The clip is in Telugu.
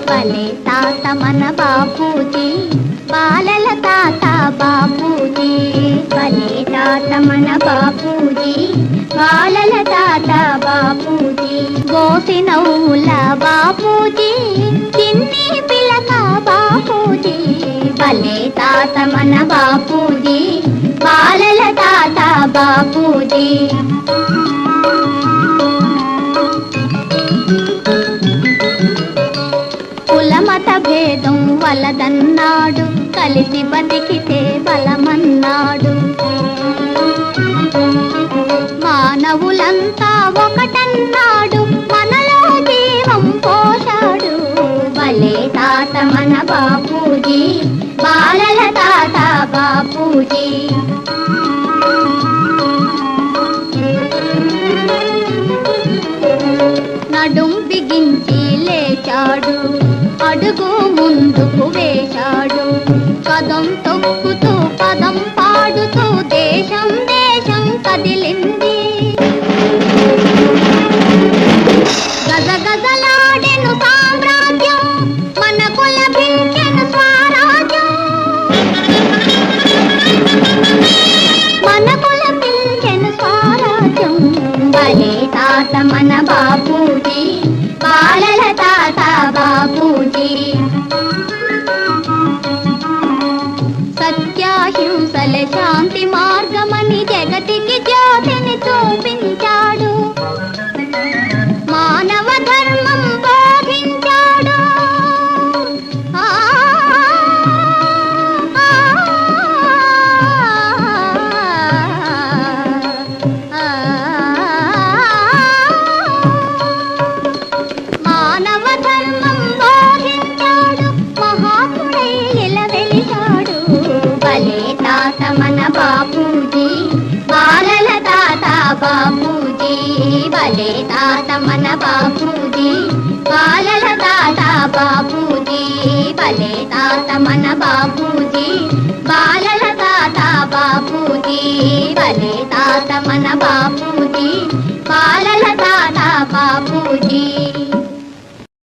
భలే తాత మన బాపూజీ, బాలల తాత బాపూజీ. భలే తాత మన బాపూజీ, బాలల తాత బాపూజీ. గోసినవుల బాపూజీ, చిన్ని పిలక బాపూజీ. భలే తాత మన బాపూజీ, బాలల తాత బాపూజీ. కులమత భేదం వలదన్నాడు, కలిసి బతికితే బలమన్నాడు. మానవులంతా ఒకటన్నాడు, మనలో జీవం పోశాడు. భలే తాత మన బాపూజీ, బాలల తాత బాపూజీ. నడుం బిగించి లేచాడు, అడుగు ముందుకు వేశాడు. పదం తొక్కుతూ పదం పాడుతూ దేశం దేశం కదిలింది. గజగజలాడెను సామ్రాజ్యం, మనకు లభించెను స్వరాజ్యం. మనకు లభించెను స్వరాజ్యం. భలే తాత మన బాపూజీ, బాలల తాత బాపూజీ. సత్యాహింసల శాంతి మార్గమని జగతికి జ్యోతిని చూపించాడు. మానవ ధర్మం బోధించాడు. మానవ ధర్మం బోధించాడు, మహాత్ముడై ఇలా వెలిశాడు. భలే తాత మన బాపూజీ, బాలల తాత బాపూజీ. భలే తాత మన బాపూజీ, బాలల తాత బాపూజీ. భలే తాత మన బాపూజీ, బాలల తాత బాపూజీ. భలే తాత మన బాపూజీ, బాలల తాత బాపూజీ.